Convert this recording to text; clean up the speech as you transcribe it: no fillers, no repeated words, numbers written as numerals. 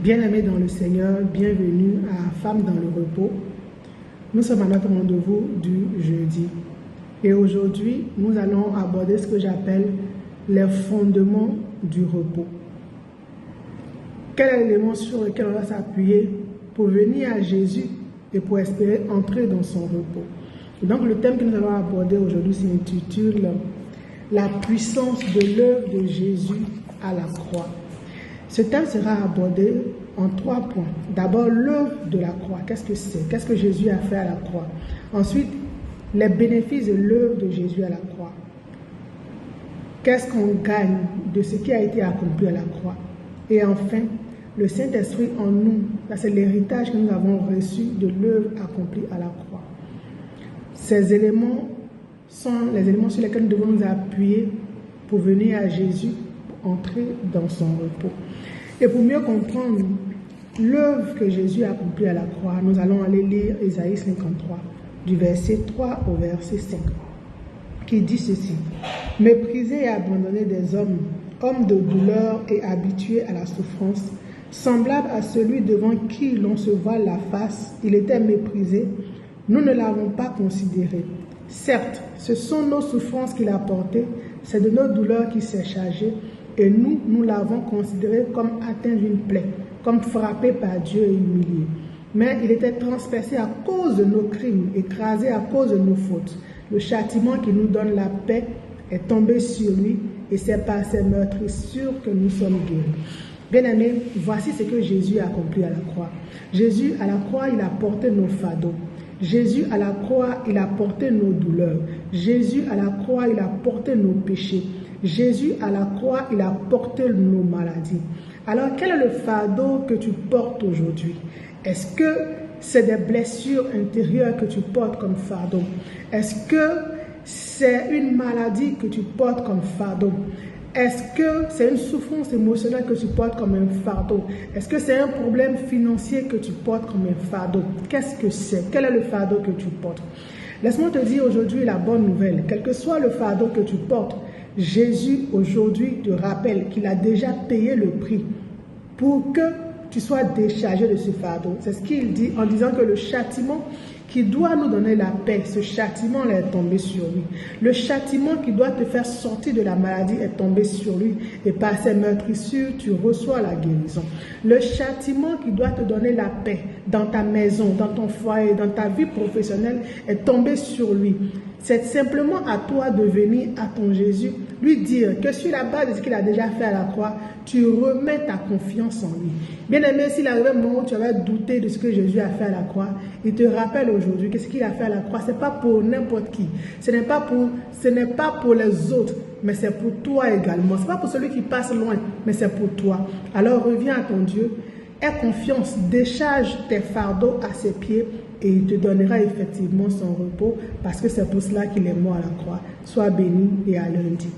Bien-aimés dans le Seigneur, bienvenue à Femmes dans le repos. Nous sommes à notre rendez-vous du jeudi. Et aujourd'hui, nous allons aborder ce que j'appelle les fondements du repos. Quel est l'élément sur lequel on va s'appuyer pour venir à Jésus et pour espérer entrer dans son repos? Et donc le thème que nous allons aborder aujourd'hui s'intitule « La puissance de l'œuvre de Jésus à la croix ». Ce thème sera abordé en 3 points. D'abord, l'œuvre de la croix. Qu'est-ce que c'est? Qu'est-ce que Jésus a fait à la croix? Ensuite, les bénéfices de l'œuvre de Jésus à la croix. Qu'est-ce qu'on gagne de ce qui a été accompli à la croix? Et enfin, le Saint-Esprit en nous. Ça, c'est l'héritage que nous avons reçu de l'œuvre accomplie à la croix. Ces éléments sont les éléments sur lesquels nous devons nous appuyer pour venir à Jésus, pour entrer dans son repos. Et pour mieux comprendre l'œuvre que Jésus a accomplie à la croix, nous allons aller lire Ésaïe 53, du verset 3 au verset 5, qui dit ceci. « Méprisé et abandonné des hommes, hommes de douleur et habitués à la souffrance, semblable à celui devant qui l'on se voile la face, il était méprisé, nous ne l'avons pas considéré. Certes, ce sont nos souffrances qu'il a portées, c'est de nos douleurs qu'il s'est chargé, et nous l'avons considéré comme atteint d'une plaie, comme frappé par Dieu et humilié. Mais il était transpercé à cause de nos crimes, écrasé à cause de nos fautes. Le châtiment qui nous donne la paix est tombé sur lui, et c'est par ses meurtrissures que nous sommes guéris. » Bien-aimés, voici ce que Jésus a accompli à la croix. Jésus, à la croix, il a porté nos fardeaux. Jésus, à la croix, il a porté nos douleurs. Jésus, à la croix, il a porté nos péchés. Jésus, à la croix, il a porté nos maladies. Alors, quel est le fardeau que tu portes aujourd'hui? Est-ce que c'est des blessures intérieures que tu portes comme fardeau? Est-ce que c'est une maladie que tu portes comme fardeau? Est-ce que c'est une souffrance émotionnelle que tu portes comme un fardeau? Est-ce que c'est un problème financier que tu portes comme un fardeau? Qu'est-ce que c'est? Quel est le fardeau que tu portes? Laisse-moi te dire aujourd'hui la bonne nouvelle. Quel que soit le fardeau que tu portes, Jésus aujourd'hui te rappelle qu'il a déjà payé le prix pour que tu sois déchargé de ce fardeau. C'est ce qu'il dit en disant que le châtiment qui doit nous donner la paix, ce châtiment-là est tombé sur lui. Le châtiment qui doit te faire sortir de la maladie est tombé sur lui. Et par ses meurtrissures, tu reçois la guérison. Le châtiment qui doit te donner la paix dans ta maison, dans ton foyer, dans ta vie professionnelle est tombé sur lui. C'est simplement à toi de venir à ton Jésus, lui dire que sur la base de ce qu'il a déjà fait à la croix, tu remets ta confiance en lui. Bien aimé, s'il arrive un moment où tu avais douté de ce que Jésus a fait à la croix, il te rappelle aujourd'hui que ce qu'il a fait à la croix, ce n'est pas pour n'importe qui. Ce n'est pas pour les autres, mais c'est pour toi également. Ce n'est pas pour celui qui passe loin, mais c'est pour toi. Alors reviens à ton Dieu, aie confiance, décharge tes fardeaux à ses pieds et il te donnera effectivement son repos parce que c'est pour cela qu'il est mort à la croix. Sois béni et à lundi.